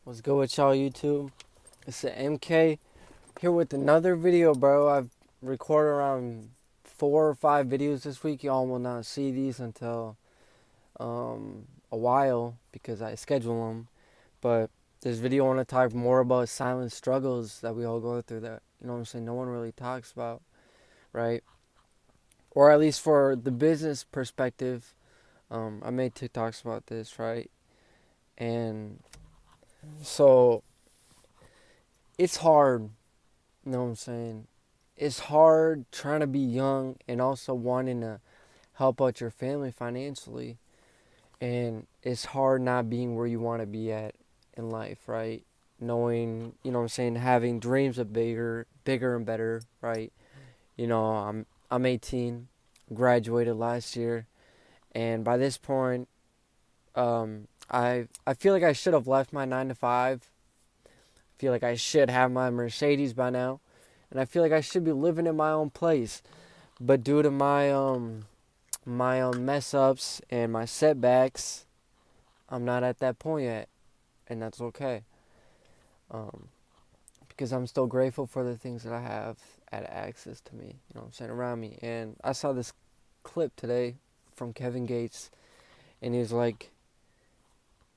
What's good with y'all YouTube? It's the MK here with another video, bro. I've recorded around 4 or 5 videos this week. Y'all will not see these until a while because I schedule them. But this video I want to talk more about silent struggles that we all go through that, no one really talks about, right? Or at least for the business perspective. I made TikToks about this, right? And so it's hard. You know what I'm saying? It's hard trying to be young and also wanting to help out your family financially. And it's hard not being where you want to be at in life, right? Knowing, having dreams of bigger and better, right? I'm 18, graduated last year, and by this point, I feel like I should have left my 9 to 5. I feel like I should have my Mercedes by now, and I feel like I should be living in my own place. But due to my mess ups and my setbacks, I'm not at that point yet, and that's okay. Um, because I'm still grateful for the things that I have at access to me. Around me. And I saw this clip today from Kevin Gates, and he was like,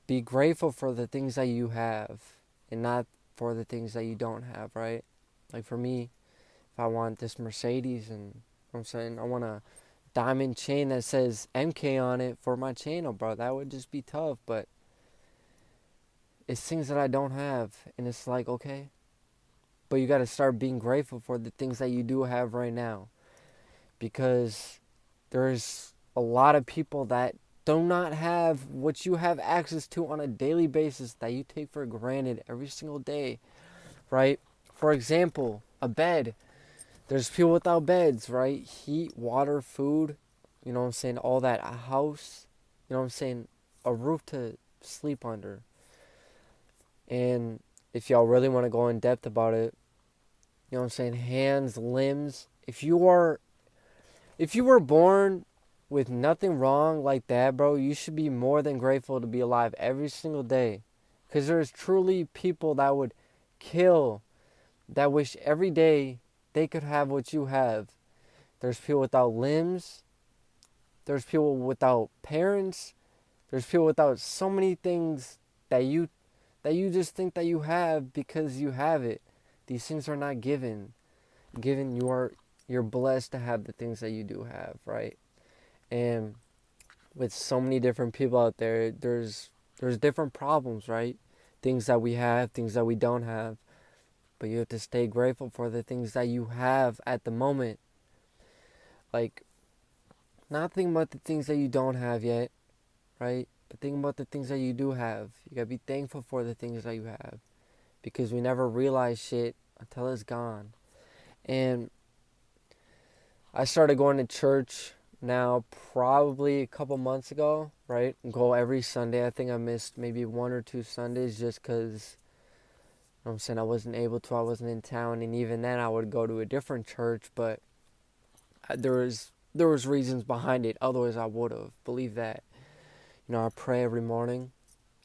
"Be grateful for the things that you have, and not for the things that you don't have." Right? Like for me, if I want this Mercedes, and I want a diamond chain that says MK on it for my channel, bro. That would just be tough, but it's things that I don't have, and it's like, okay, but you got to start being grateful for the things that you do have right now, because there's a lot of people that do not have what you have access to on a daily basis that you take for granted every single day, right? For example, a bed. There's people without beds, right? Heat, water, food, all that. A house, a roof to sleep under. And if y'all really want to go in depth about it, hands, limbs. If you were born with nothing wrong like that, bro, you should be more than grateful to be alive every single day. Because there's truly people that would kill, that wish every day they could have what you have. There's people without limbs. There's people without parents. There's people without so many things that you just think that you have because you have it. These things are not given. Given you're blessed to have the things that you do have, right? And with so many different people out there, there's different problems, right? Things that we have, things that we don't have. But you have to stay grateful for the things that you have at the moment. Like, not think about the things that you don't have yet, right? But think about the things that you do have. You gotta be thankful for the things that you have. Because we never realize shit until it's gone. And I started going to church now probably a couple months ago, right? Go every Sunday. I think I missed maybe 1 or 2 Sundays just because, I wasn't able to. I wasn't in town. And even then, I would go to a different church. But there was reasons behind it. Otherwise, I would have. Believe that. I pray every morning.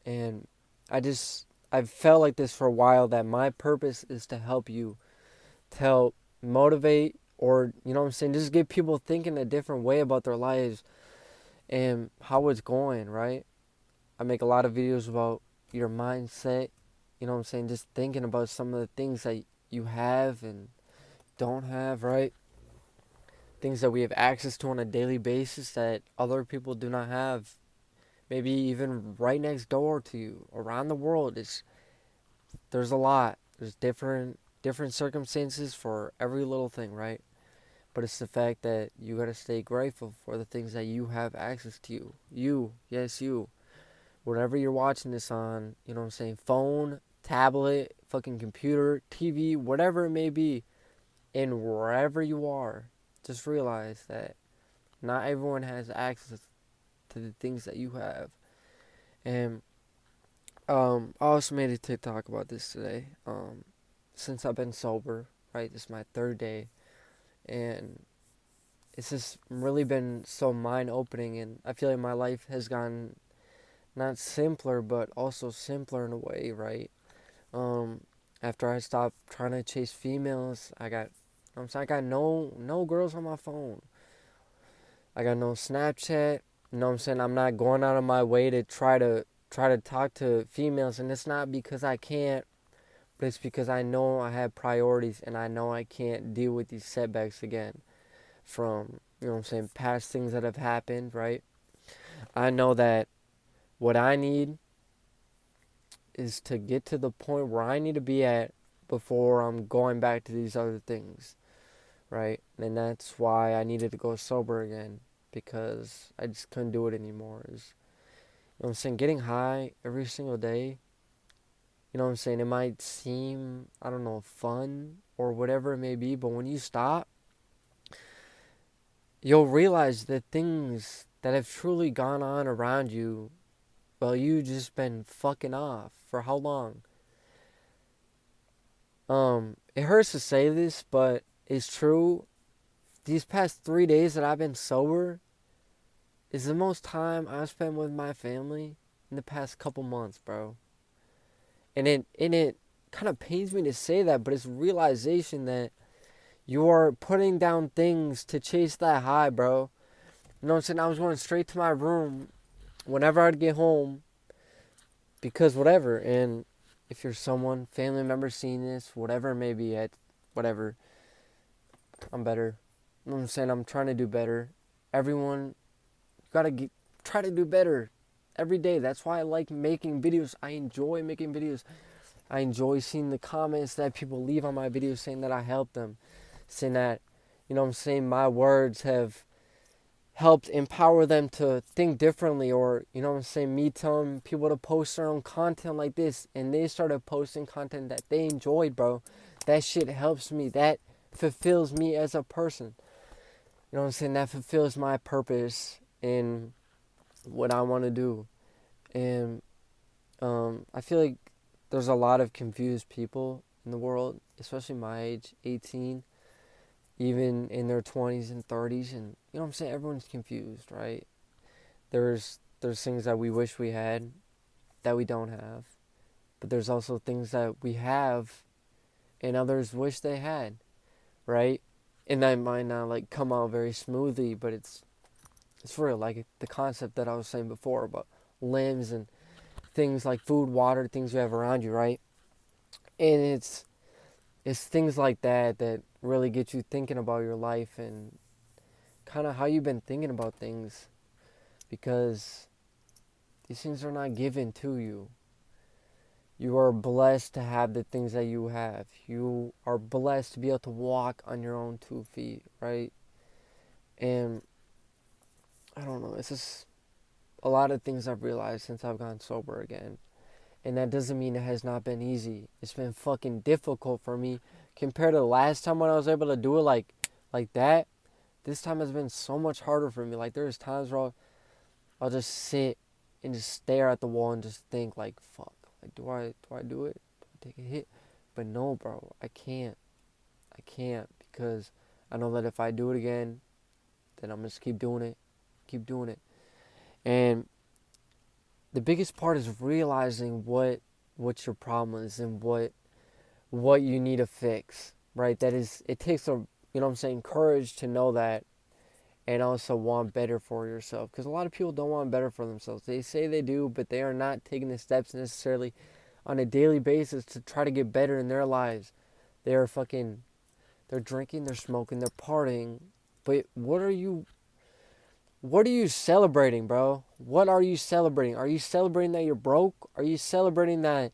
And I've felt like this for a while, that my purpose is to help you, to help motivate, or just get people thinking a different way about their lives and how it's going, right? I make a lot of videos about your mindset, just thinking about some of the things that you have and don't have, right? Things that we have access to on a daily basis that other people do not have, maybe even right next door to you, around the world. There's a lot. There's different circumstances for every little thing, right? But it's the fact that you gotta stay grateful for the things that you have access to. Yes, you. Whatever you're watching this on, phone, tablet, fucking computer, TV, whatever it may be, and wherever you are, just realize that not everyone has access to the things that you have. And I also made a TikTok about this today. Since I've been sober, right? This is my third day, and it's just really been so mind opening, and I feel like my life has gotten not simpler, but also simpler in a way, right? Um, After I stopped trying to chase females, I got no girls on my phone. I got no Snapchat. You know what I'm saying? I'm not going out of my way to try to talk to females, and it's not because I can't, but it's because I know I have priorities and I know I can't deal with these setbacks again from, you know what I'm saying, past things that have happened, right? I know that what I need is to get to the point where I need to be at before I'm going back to these other things, right? And that's why I needed to go sober again because I just couldn't do it anymore. You know what I'm saying? Getting high every single day, you know what I'm saying? It might seem, I don't know, fun or whatever it may be, but when you stop, you'll realize that things that have truly gone on around you, well, you just been fucking off for how long? It hurts to say this, but it's true. These past 3 days that I've been sober is the most time I've spent with my family in the past couple months, bro. And it kind of pains me to say that, but it's realization that you are putting down things to chase that high, bro. You know what I'm saying? I was going straight to my room whenever I'd get home because whatever. And if you're someone, family member seeing this, whatever it may be, at whatever, I'm better. You know what I'm saying? I'm trying to do better. Everyone gotta try to do better every day. That's why I like making videos. I enjoy making videos. I enjoy seeing the comments that people leave on my videos saying that I helped them, saying that, you know what I'm saying, my words have helped empower them to think differently, or, you know what I'm saying, me telling people to post their own content like this and they started posting content that they enjoyed, bro. That shit helps me. That fulfills me as a person. You know what I'm saying? That fulfills my purpose in what I want to do. And I feel like there's a lot of confused people in the world, especially my age, 18, even in their 20s and 30s, and you know what I'm saying, everyone's confused, right? There's things that we wish we had that we don't have, but there's also things that we have and others wish they had, right? And that might not like come out very smoothly, but it's real, like the concept that I was saying before about limbs and things like food, water, things you have around you, right? And it's things like that that really get you thinking about your life and kind of how you've been thinking about things, because these things are not given to you. You are blessed to have the things that you have. You are blessed to be able to walk on your own 2 feet, right? And I don't know, it's just a lot of things I've realized since I've gone sober again. And that doesn't mean it has not been easy. It's been fucking difficult for me compared to the last time when I was able to do it like that. This time has been so much harder for me. Like there's times where I'll just sit and just stare at the wall and just think like, fuck, like do I do it? Do I take a hit? But no, bro, I can't. I can't because I know that if I do it again, then I'm just keep doing it. And the biggest part is realizing what your problem is and what you need to fix, right? That is, it takes a, you know what I'm saying, courage to know that and also want better for yourself. Because a lot of people don't want better for themselves. They say they do, but they are not taking the steps necessarily on a daily basis to try to get better in their lives. They are fucking, they're drinking, they're smoking, they're partying. But what are you celebrating, bro? What are you celebrating? Are you celebrating that you're broke? Are you celebrating that,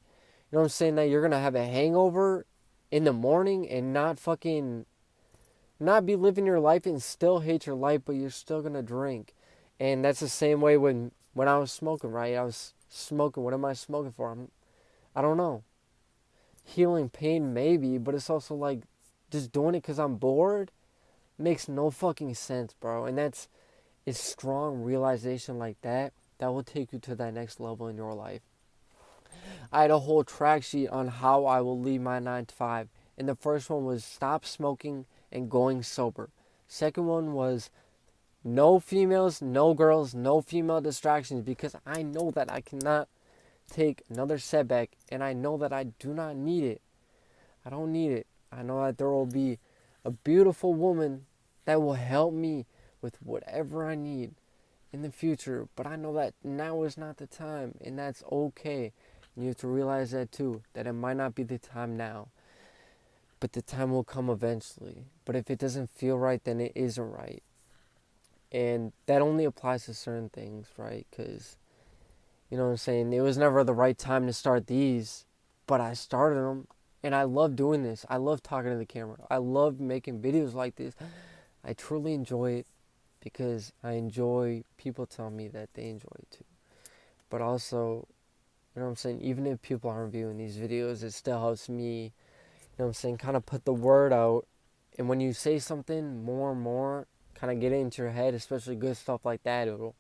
you know what I'm saying, that you're going to have a hangover in the morning and not fucking, not be living your life and still hate your life, but you're still going to drink? And that's the same way when I was smoking, right? I was smoking. What am I smoking for? I don't know. Healing pain, maybe, but it's also like just doing it because I'm bored makes no fucking sense, bro. And that's, it's strong realization like that that will take you to that next level in your life. I had a whole track sheet on how I will leave my 9 to 5. And the first one was stop smoking and going sober. Second one was No females, no girls, no female distractions, because I know that I cannot take another setback, and I know that I do not need it. I don't need it. I know that there will be a beautiful woman that will help me with whatever I need in the future, but I know that now is not the time, and that's okay. And you have to realize that too, that it might not be the time now, but the time will come eventually. But if it doesn't feel right, then it isn't right. And that only applies to certain things, right? Because, you know what I'm saying? It was never the right time to start these, but I started them, and I love doing this. I love talking to the camera. I love making videos like this. I truly enjoy it because I enjoy people telling me that they enjoy it too. But also, you know what I'm saying? Even if people aren't viewing these videos, it still helps me, you know what I'm saying, kind of put the word out. And when you say something more and more, kind of get it into your head, especially good stuff like that, it'll,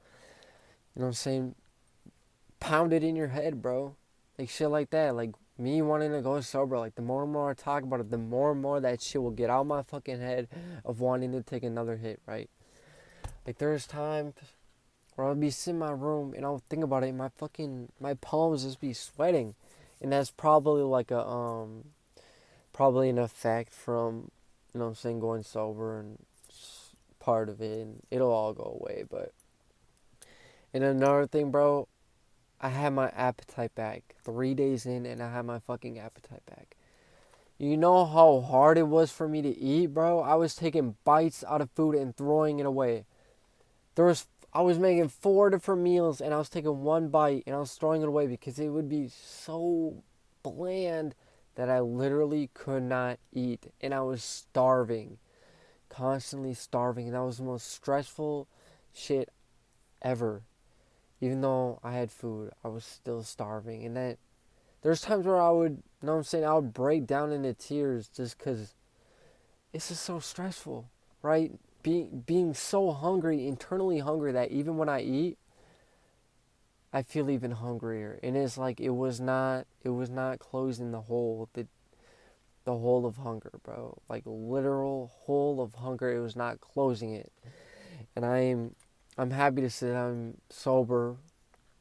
you know what I'm saying, pound it in your head, bro. Like shit like that. Like me wanting to go sober, like the more and more I talk about it, the more and more that shit will get out of my fucking head of wanting to take another hit, right? Like there's times where I'll be sitting in my room and I'll think about it and my palms just be sweating. And that's probably like probably an effect from, you know what I'm saying, going sober, and part of it, and it'll all go away. But, and another thing, bro, I had my appetite back 3 days in, and I had my fucking appetite back. You know how hard it was for me to eat, bro? I was taking bites out of food and throwing it away. I was making 4 different meals, and I was taking one bite and I was throwing it away because it would be so bland that I literally could not eat, and I was starving, constantly starving, and that was the most stressful shit ever. Even though I had food, I was still starving, and that there's times where I would, you know what I'm saying, I would break down into tears just because it's just so stressful, right? Being so hungry, internally hungry, that even when I eat, I feel even hungrier. And it's like it was not closing the hole of hunger, bro. Like literal hole of hunger. It was not closing it. And I'm happy to say that I'm sober,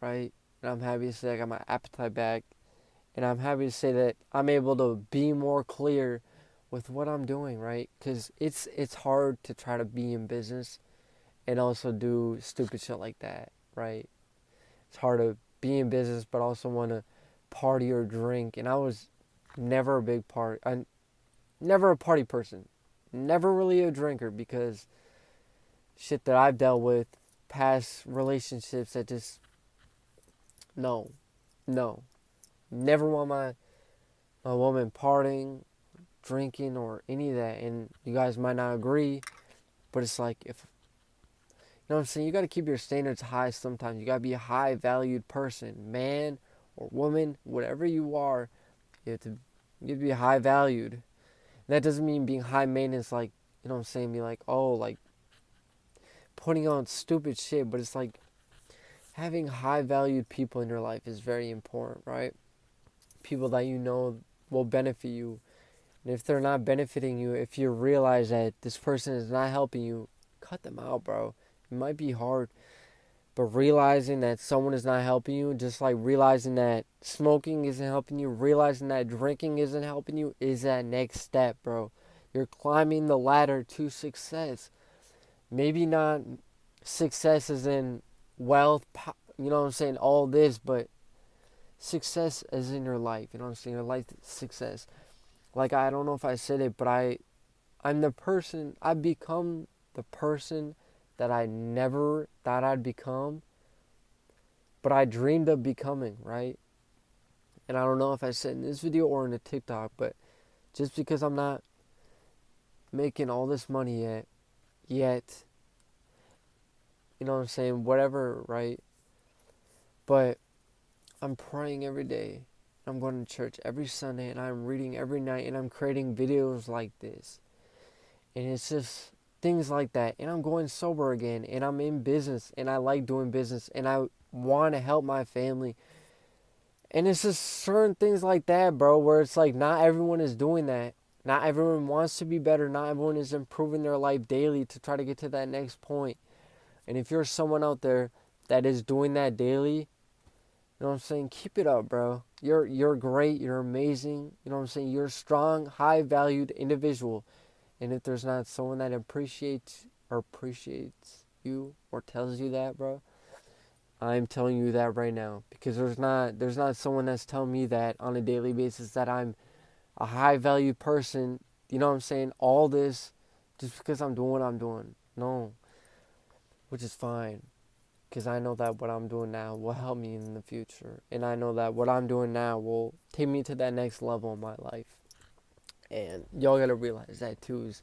right? And I'm happy to say I got my appetite back. And I'm happy to say that I'm able to be more clear with what I'm doing, right? Because it's hard to try to be in business and also do stupid shit like that, right? It's hard to be in business but also want to party or drink. And I was never a big part. I never a party person, never really a drinker, because shit that I've dealt with, past relationships that just no, no, never want my woman partying, drinking, or any of that. And you guys might not agree, but it's like, if you know what I'm saying, you got to keep your standards high sometimes. You got to be a high valued person, man or woman, whatever you are. You have to be high valued. And that doesn't mean being high maintenance, like, you know what I'm saying, be like, oh, like putting on stupid shit, but it's like having high valued people in your life is very important, right? People that you know will benefit you. And if they're not benefiting you, if you realize that this person is not helping you, cut them out, bro. It might be hard, but realizing that someone is not helping you, just like realizing that smoking isn't helping you, realizing that drinking isn't helping you, is that next step, bro. You're climbing the ladder to success. Maybe not success as in wealth, you know what I'm saying, all this, but success as in your life, you know what I'm saying, your life success. Like, I don't know if I said it, but I've become the person that I never thought I'd become, but I dreamed of becoming, right? And I don't know if I said in this video or in a TikTok, but just because I'm not making all this money yet, you know what I'm saying, whatever, right? But I'm praying every day. I'm going to church every Sunday, and I'm reading every night, and I'm creating videos like this. And it's just things like that. And I'm going sober again, and I'm in business, and I like doing business, and I want to help my family. And it's just certain things like that, bro, where it's like not everyone is doing that. Not everyone wants to be better. Not everyone is improving their life daily to try to get to that next point. And if you're someone out there that is doing that daily, you know what I'm saying, keep it up, bro. You're great, you're amazing, you know what I'm saying? You're a strong, high valued individual. And if there's not someone that appreciates you or tells you that, bro, I'm telling you that right now, because there's not someone that's telling me that on a daily basis, that I'm a high valued person, you know what I'm saying? All this just because I'm doing what I'm doing. No, which is fine, because I know that what I'm doing now will help me in the future, and I know that what I'm doing now will take me to that next level in my life. And y'all gotta realize that too, is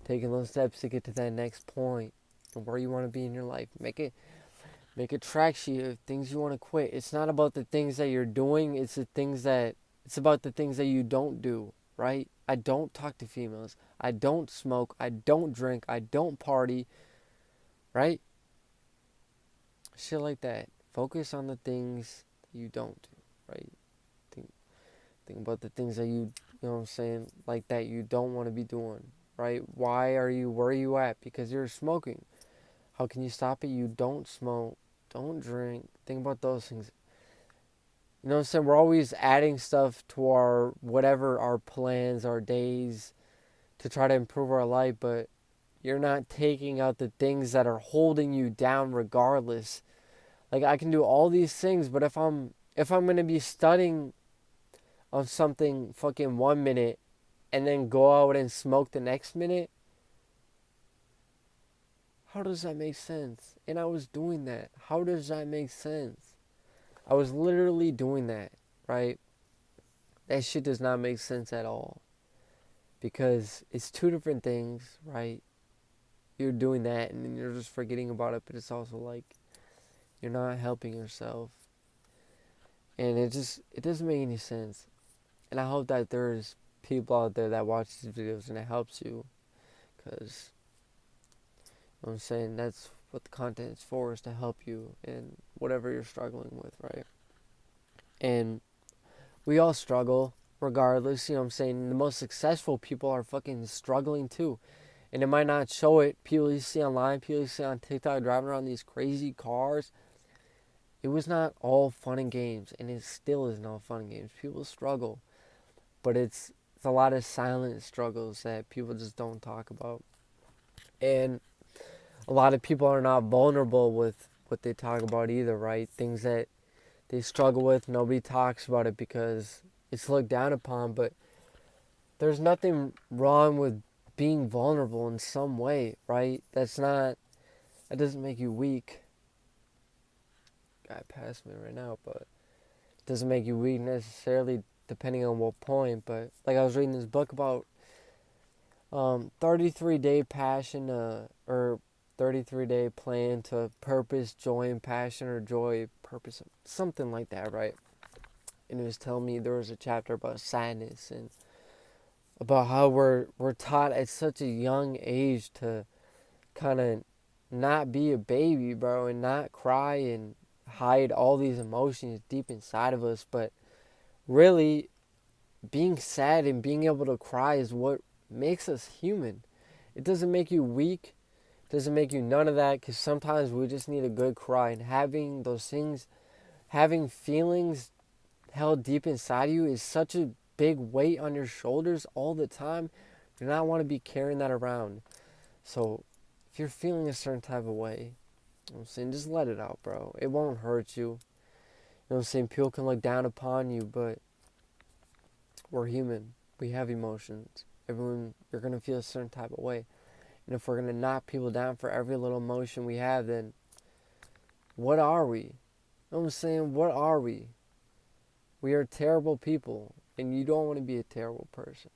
taking those steps to get to that next point and where you want to be in your life. Make a track sheet of things you want to quit. It's not about the things that you're doing, it's about the things that you don't do, right? I don't talk to females. I don't smoke. I don't drink. I don't party, right? Shit like that. Focus on the things that you don't do, right? Think think about the things that you know what I'm saying, like that you don't want to be doing, right? Where are you at? Because you're smoking. How can you stop it? You don't smoke. Don't drink. Think about those things. You know what I'm saying? We're always adding stuff to our whatever our plans, our days to try to improve our life, but you're not taking out the things that are holding you down regardless. Like I can do all these things, but if I'm going to be studying on something fucking 1 minute and then go out and smoke the next minute, how does that make sense? And I was doing that. How does that make sense? I was literally doing that, right? That shit does not make sense at all. Because it's two different things, right? You're doing that and then you're just forgetting about it, but it's also like you're not helping yourself. And it doesn't make any sense. And I hope that there's people out there that watch these videos and it helps you. Because, you know what I'm saying, that's what the content is for, is to help you in whatever you're struggling with, right? And we all struggle regardless, you know what I'm saying? The most successful people are fucking struggling too. And it might not show it. People you see online, people you see on TikTok driving around these crazy cars. It was not all fun and games, and it still isn't all fun and games. People struggle, but it's a lot of silent struggles that people just don't talk about. And a lot of people are not vulnerable with what they talk about either, right? Things that they struggle with, nobody talks about it because it's looked down upon, but there's nothing wrong with being vulnerable in some way, right? That doesn't make you weak. Guy passed me right now, but it doesn't make you weak necessarily, depending on what point. But like I was reading this book about 33-day passion, or 33-day plan to purpose, joy, and passion, or joy, purpose, something like that, right? And it was telling me there was a chapter about sadness and about how we're taught at such a young age to kind of not be a baby, bro, and not cry and hide all these emotions deep inside of us. But really, being sad and being able to cry is what makes us human. It doesn't make you weak. It doesn't make you none of that, because sometimes we just need a good cry. And having those things, having feelings held deep inside you is such a big weight on your shoulders all the time. You do not want to be carrying that around. So if you're feeling a certain type of way, you know what I'm saying, just let it out, bro. It won't hurt you. You know what I'm saying? People can look down upon you, but we're human. We have emotions. You're going to feel a certain type of way. And if we're going to knock people down for every little emotion we have, then what are we? You know what I'm saying? What are we? We are terrible people, and you don't want to be a terrible person.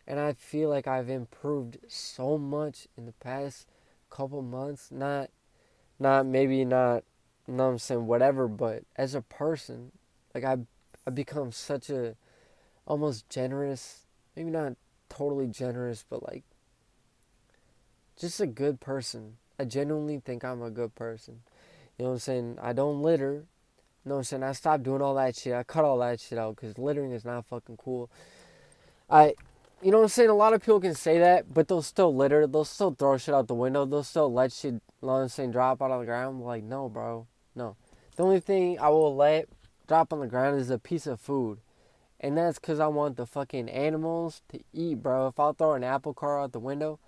And I feel like I've improved so much in the past couple months. Maybe not, you know what I'm saying, whatever, but as a person, like I've become such a almost generous, maybe not totally generous, but like just a good person. I genuinely think I'm a good person. You know what I'm saying? I don't litter. You know what I'm saying? I stopped doing all that shit. I cut all that shit out because littering is not fucking cool. I you know what I'm saying? A lot of people can say that, but they'll still litter. They'll still throw shit out the window. They'll still let shit, you know what I'm saying, drop out on the ground. I'm like, no, bro. No. The only thing I will let drop on the ground is a piece of food. And that's because I want the fucking animals to eat, bro. If I'll throw an apple car out the window,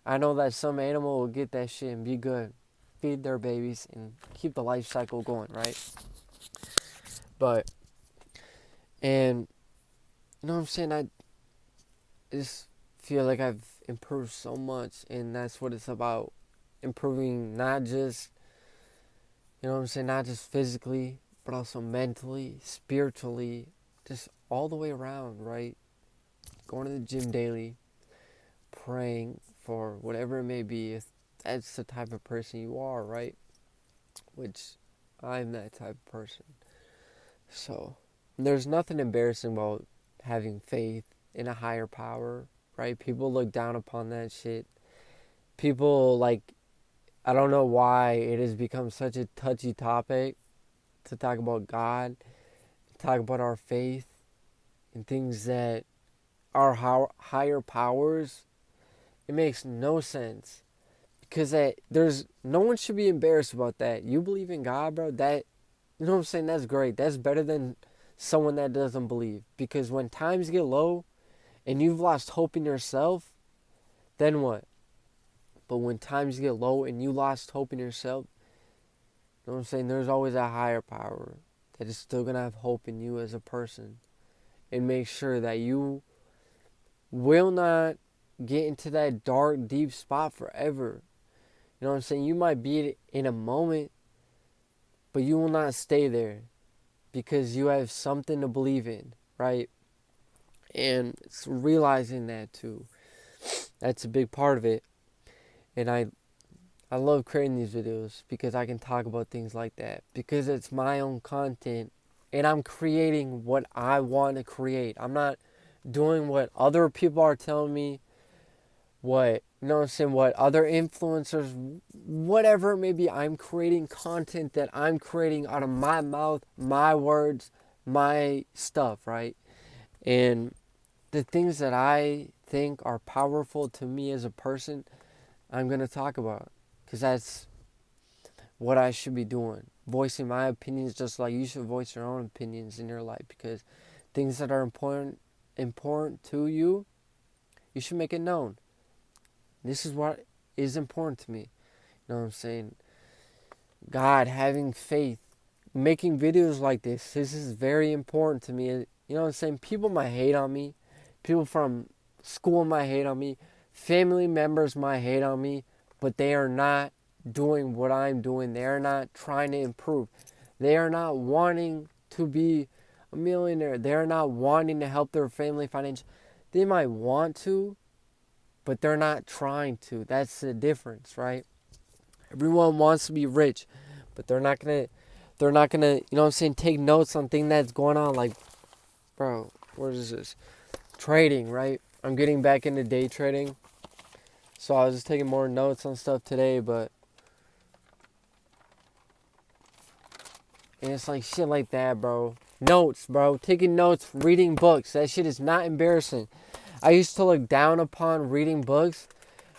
I know that some animal will get that shit and be good. Feed their babies and keep the life cycle going, right? But, and, you know what I'm saying? I just feel like I've improved so much, and that's what it's about. Improving not just, you know what I'm saying, not just physically, but also mentally, spiritually, just all the way around, right? Going to the gym daily, praying for whatever it may be, if that's the type of person you are, right? Which I'm that type of person. So, there's nothing embarrassing about having faith in a higher power, right? People look down upon that shit. People, like, I don't know why it has become such a touchy topic to talk about God, talk about our faith, and things that are higher powers. It makes no sense. Because there's no one should be embarrassed about that. You believe in God, bro. That, you know what I'm saying? That's great. That's better than someone that doesn't believe. Because when times get low and you've lost hope in yourself, then what? But when times get low and you lost hope in yourself, you know what I'm saying? There's always a higher power that is still gonna have hope in you as a person and make sure that you will not get into that dark, deep spot forever. You know what I'm saying? You might be in a moment, but you will not stay there because you have something to believe in, right? And it's realizing that too. That's a big part of it. And I love creating these videos because I can talk about things like that because it's my own content and I'm creating what I want to create. I'm not doing what other people are telling me, what, you know what I'm saying, what other influencers, whatever it may be. I'm creating content that I'm creating out of my mouth, my words, my stuff, right? And the things that I think are powerful to me as a person, I'm going to talk about because that's what I should be doing. Voicing my opinions just like you should voice your own opinions in your life because things that are important to you, you should make it known. This is what is important to me. You know what I'm saying? God, having faith, making videos like this is very important to me. You know what I'm saying? People might hate on me. People from school might hate on me. Family members might hate on me. But they are not doing what I'm doing. They are not trying to improve. They are not wanting to be a millionaire. They are not wanting to help their family financially. They might want to, but they're not trying to. That's the difference, right? Everyone wants to be rich, but they're not gonna, you know what I'm saying, take notes on things that's going on. Like, bro, what is this? Trading, right? I'm getting back into day trading. So I was just taking more notes on stuff today, but and it's like shit like that, bro. Notes, bro. Taking notes, reading books. That shit is not embarrassing. I used to look down upon reading books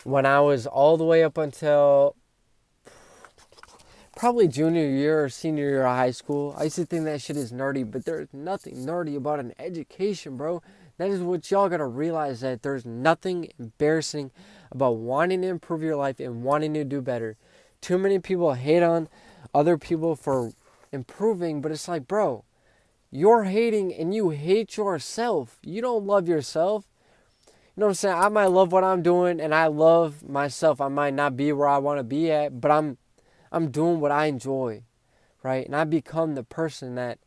when I was all the way up until probably junior year or senior year of high school. I used to think that shit is nerdy, but there's nothing nerdy about an education, bro. That is what y'all gotta realize, that there's nothing embarrassing about wanting to improve your life and wanting to do better. Too many people hate on other people for improving, but it's like, bro, you're hating and you hate yourself. You don't love yourself. You know what I'm saying? I might love what I'm doing and I love myself. I might not be where I want to be at, but I'm doing what I enjoy, right? And I become the person that,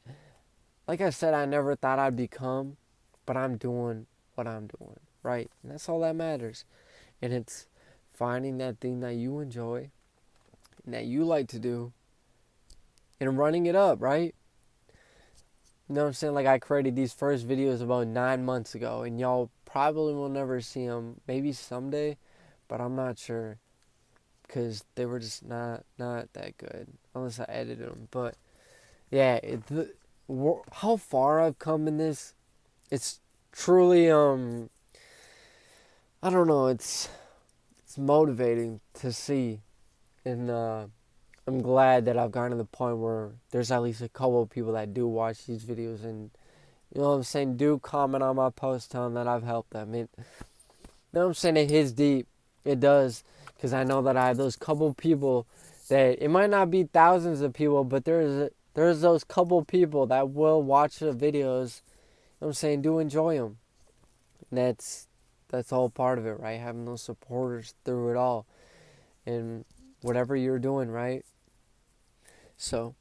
like I said, I never thought I'd become, but I'm doing what I'm doing, right? And that's all that matters. And it's finding that thing that you enjoy and that you like to do and running it up, right? You know what I'm saying? Like, I created these first videos about 9 months ago, and y'all probably will never see them. Maybe someday, but I'm not sure because they were just not that good unless I edited them. But yeah, how far I've come in this, it's truly I don't know, it's motivating to see, and I'm glad that I've gotten to the point where there's at least a couple of people that do watch these videos, and you know what I'm saying, do comment on my post, tell them that I've helped them. You know what I'm saying, it hits deep. It does, because I know that I have those couple people that it might not be thousands of people, but there's those couple people that will watch the videos. You know what I'm saying, do enjoy them. And that's all part of it, right? Having those supporters through it all, and whatever you're doing, right? So,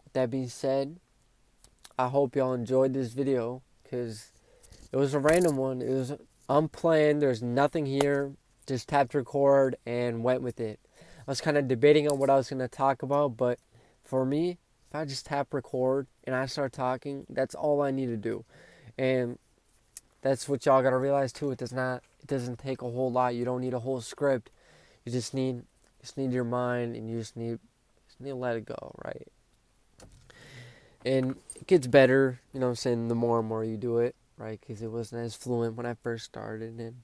with that being said, I hope y'all enjoyed this video, because it was a random one. It was unplanned. There's nothing here. Just tapped record and went with it. I was kind of debating on what I was going to talk about, but for me, if I just tap record and I start talking, that's all I need to do. And that's what y'all got to realize too. It doesn't take a whole lot. You don't need a whole script. You just need your mind, and you just need to let it go, right? And it gets better, you know what I'm saying, the more and more you do it, right? Because it wasn't as fluent when I first started, and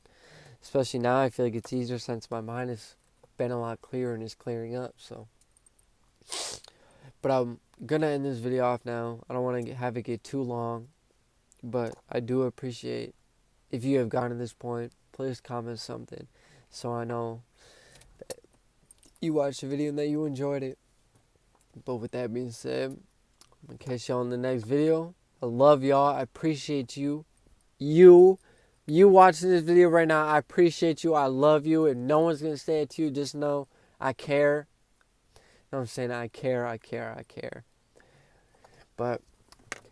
especially now I feel like it's easier since my mind has been a lot clearer and is clearing up. So, but I'm gonna end this video off now. I don't want to have it get too long, but I do appreciate if you have gotten to this point. Please comment something so I know that you watched the video and that you enjoyed it. But with that being said, I'm gonna catch y'all in the next video. I love y'all. I appreciate you. You watching this video right now, I appreciate you. I love you. And no one's gonna say it to you, just know I care. You know what I'm saying? I care. But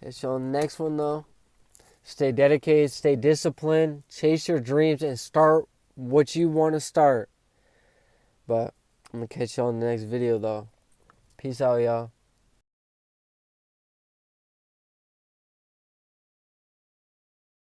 catch y'all in the next one though. Stay dedicated, stay disciplined, chase your dreams, and start what you want to start. But I'm gonna catch y'all in the next video though. Peace out, y'all.